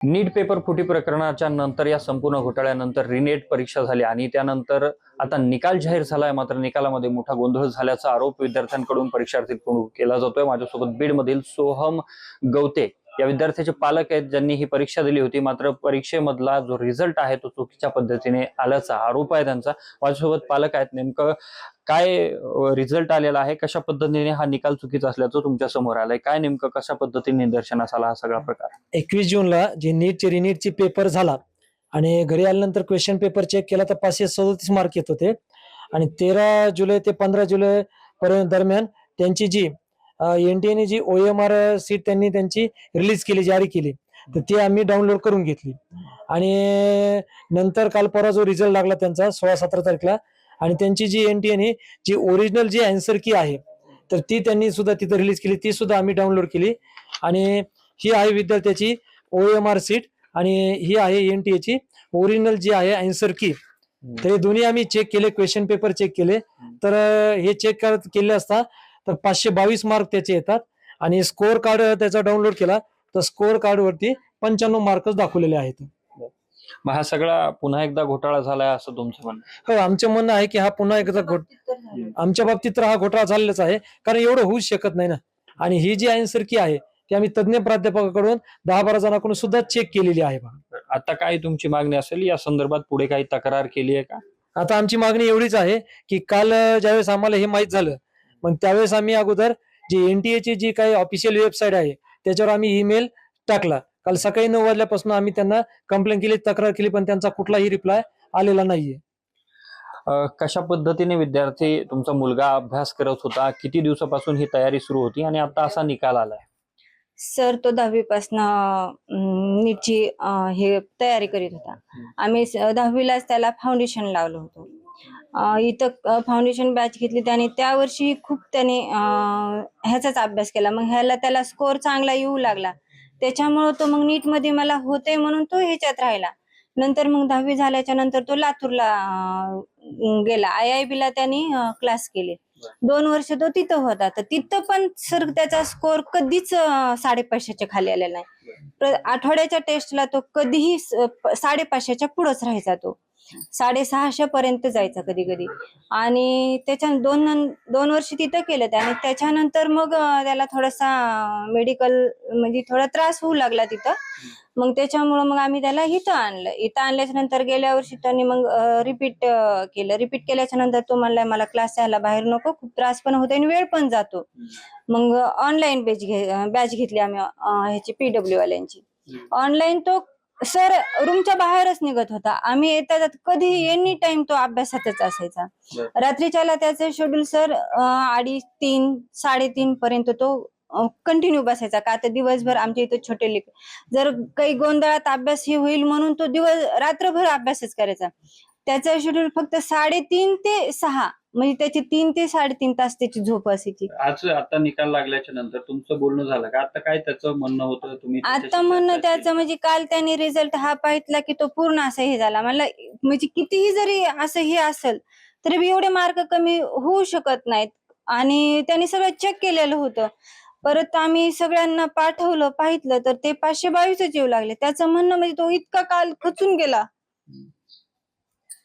नीट paper फुटी प्रकरणाच्या नंतर या संपूर्ण घोटाळ्यानंतर रिनेट परीक्षा झाली आणि त्यानंतर आता निकाल जाहीर झालाय. मात्र निकालामध्ये मोठा गोंधळ झाल्याचा आरोप विद्यार्थ्यांकडून परीक्षार्थींकडून केला जातोय. माझ्यासोबत बीडमधील सोहम गवते या विद्यार्थ्याचे पालक आहेत, ज्यांनी ही परीक्षा दिली होती. मात्र परीक्षेमधला जो रिझल्ट आहे तो चुकीच्या पद्धतीने आल्याचा आरोप आहे त्यांचा. माझ्यासोबत पालक आहेत. नेमकं काय रिझल्ट आलेला आहे, कशा पद्धतीने हा निकाल चुकीचा असल्याचं तुमच्या समोर आलंय, काय नेमकं कशा पद्धतीने निदर्शनास आला हा सगळा प्रकार? 21 जूनला जे नीटचे रिनीटचे पेपर झाला आणि घरी आल्यानंतर क्वेश्चन पेपर चेक केला तर 537 मार्क येत होते. आणि 13 जुलै ते 15 जुलै पर्यंत दरम्यान त्यांची जी एनटीएने जी OMR सीट त्यांनी त्यांची रिलीज केली, जारी केली, तर ती आम्ही डाउनलोड करून घेतली. आणि नंतर काल परवा जो रिझल्ट लागला त्यांचा 16-17 तारखेला, आणि त्यांची जी एनटीएने जी ओरिजिनल जी आन्सर की आहे तर ती त्यांनी सुद्धा तिथे रिलीज केली, ती सुद्धा आम्ही डाउनलोड केली. आणि ही आहे विद्यार्थ्याची OMR सीट आणि ही आहे एनटीए ची ओरिजिनल जी आहे आन्सर की. तर हे दोन्ही आम्ही चेक केले, क्वेश्चन पेपर चेक केले. तर हे चेक केले असता तर 522 मार्क त्याचे येतात. आणि स्कोअर कार्ड त्याचा डाउनलोड केला तर स्कोअर कार्ड वरती 95 मार्कच दाखवलेले आहेत. मग हा सगळा पुन्हा एकदा घोटाळा झालाय असं तुमचं म्हणणं? हो, आमचं म्हणणं आहे की हा पुन्हा एकदा आमच्या बाबतीत तर हा घोटाळा झालेलाच आहे, कारण एवढं होऊच शकत नाही ना. आणि ही जी आन्सर की आहे ती आम्ही तज्ञ प्राध्यापकाकडून 10-12 जणांकडून सुद्धा चेक केलेली आहे. आता काय तुमची मागणी असेल या संदर्भात? पुढे काही तक्रार केली आहे का? आता आमची मागणी एवढीच आहे की काल ज्यावेळेस आम्हाला हे माहित झालं, मग त्यावेळेस आम्ही अगोदर जी एनटीए ची जी काही ऑफिशियल वेबसाईट आहे त्याच्यावर आम्ही ईमेल टाकला. काल सकाळी 9 वाजल्यापासून आम्ही त्यांना कंप्लेंट केली, तक्रार केली, पण त्यांचा कुठलाही रिप्लाय आलेला नाहीये. कशा पद्धतीने विद्यार्थी तुमचा मुलगा अभ्यास करत होता, किती दिवसापासून ही तयारी सुरू होती आणि आता असा निकाल आलाय? सर तो 10वी पासनं नीटची हे तयारी करीत होता. आम्ही 10वीलाच त्याला फाउंडेशन लावलं होतं. इथं फाउंडेशन बॅच घेतली त्याने. त्या वर्षी खूप त्याने ह्याचाच अभ्यास केला. मग ह्याला त्याला स्कोअर चांगला येऊ लागला, त्याच्यामुळं तो मग नीटमध्ये मला होतंय म्हणून तो ह्याच्यात राहिला. नंतर मग 10वी झाल्याच्या नंतर तो लातूरला गेला. IIB ला त्यांनी क्लास केले. 2 वर्ष तो तिथं होता. तर तिथं पण सर त्याचा स्कोअर कधीच 550च्या खाली आलेला नाही. आठवड्याच्या टेस्टला तो कधीही 550च्या पुढंच राहायचा. तो 650 पर्यंत जायचा कधी कधी. आणि त्याच्या 2 वर्ष तिथं केलं त्याने. त्याच्यानंतर मग त्याला थोडासा मेडिकल म्हणजे थोडा त्रास होऊ लागला तिथं. मग त्याच्यामुळं मग आम्ही त्याला इथं आणलं. इथं आणल्याच्या नंतर गेल्या वर्षी त्यांनी मग रिपीट केलं. रिपीट केल्याच्या नंतर तो म्हणलाय मला क्लास यायला बाहेर नको, खूप त्रास पण होतो आणि वेळ पण जातो. मग ऑनलाईन बॅच घेतली आम्ही ह्याची PW वाल्यांची. ऑनलाईन तो सर रूमच्या बाहेरच निघत होता. आम्ही येतात कधी एनी टाइम तो अभ्यासातच असायचा. रात्रीच्याला त्याचं शेड्यूल सर 2:30, 3:30 पर्यंत तो कंटिन्यू बसायचा. का तर दिवसभर आमच्या इथं छोटे लेकरं, जर काही गोंधळात अभ्यास हे होईल म्हणून तो रात्रभर अभ्यासच करायचा. त्याचं शेड्यूल फक्त 3:30 ते 6, म्हणजे त्याची 3 ते 3.5 तास त्याची झोप असायची. आज आता निकाल लागल्याच्या नंतर तुमचं बोलणं झालं का? आता काय त्याचं म्हणणं होतं? तुम्ही आता म्हणणं त्याचं म्हणजे काल त्याने रिझल्ट हा पाहितला की तो पूर्ण असं हे झाला. मला म्हणजे कितीही जरी असं हे असेल तरी एवढे मार्क कमी होऊ शकत नाहीत. आणि त्यांनी सगळं चेक केलेलं होतं. परत आम्ही सगळ्यांना पाठवलं, पाहितलं, तर ते 522च येऊ लागले. त्याचं म्हणणं म्हणजे तो इतका काल खचून गेला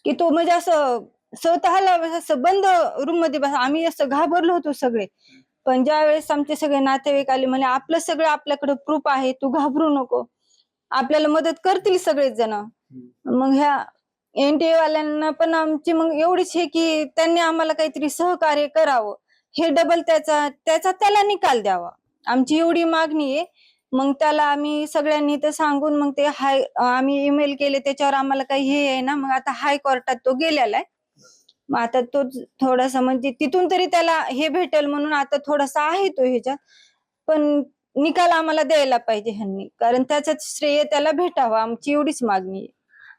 की तो म्हणजे असं स्वतःला असं बंद रूम मध्ये बसा. आम्ही असं घाबरलो होतो सगळे. पण ज्या वेळेस आमचे सगळे नातेवाईक आले, म्हणे आपलं सगळं आपल्याकडे प्रूफ आहे, तू घाबरू नको, आपल्याला मदत करतील सगळेच जण. मग ह्या NTA वाल्यांना पण आमची मग एवढीच हे की त्यांनी आम्हाला काहीतरी सहकार्य करावं, हे डबल त्याला निकाल द्यावा, आमची एवढी मागणी आहे. मग त्याला आम्ही सगळ्यांनी तर सांगून मग ते आम्ही ईमेल केले, त्याच्यावर आम्हाला काही हे आहे ना. मग आता हायकोर्टात तो गेलेला आहे. मग आता तो थोडासा म्हणजे तिथून तरी त्याला हे भेटेल म्हणून आता थोडासा आहे तो ह्याच्यात. पण निकाल आम्हाला द्यायला पाहिजे ह्यांनी, कारण त्याचं श्रेय त्याला भेटावं, आमची एवढीच मागणी आहे.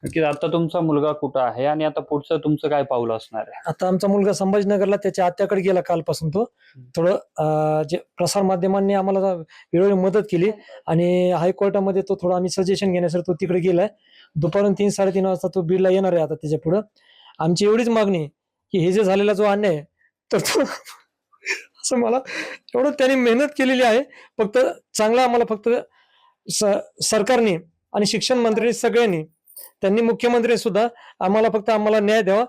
की आता तुमचा मुलगा कुठं आहे आणि आता पुढचं तुमचं काय पाऊल असणार आहे? आता आमचा मुलगा संभाजीनगरला त्याच्या आत्याकडे गेला कालपासून. तो थोडं जे प्रसार माध्यमांनी आम्हाला वेळोवेळी मदत केली आणि हायकोर्टामध्ये तो थोडा आम्ही सजेशन घेण्यासाठी तो तिकडे गेलाय. दुपारून 3-3:30 वाजता तो बीडला येणार आहे. आता त्याच्या पुढं आमची एवढीच मागणी आहे की हे जे झालेला जो अन्याय आहे तर तो असं मला एवढं त्यांनी मेहनत केलेली आहे. फक्त चांगला आम्हाला फक्त सरकारने आणि शिक्षण मंत्री सगळ्यांनी त्यांनी मुख्यमंत्री सुद्धा आम्हाला न्याय द्यावा.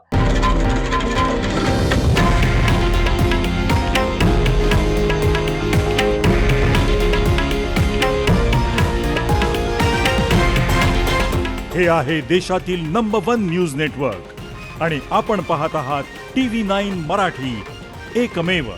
हे आहे देशातील नंबर 1 न्यूज नेटवर्क आणि आपण पाहत आहात TV9 मराठी, एकमेव.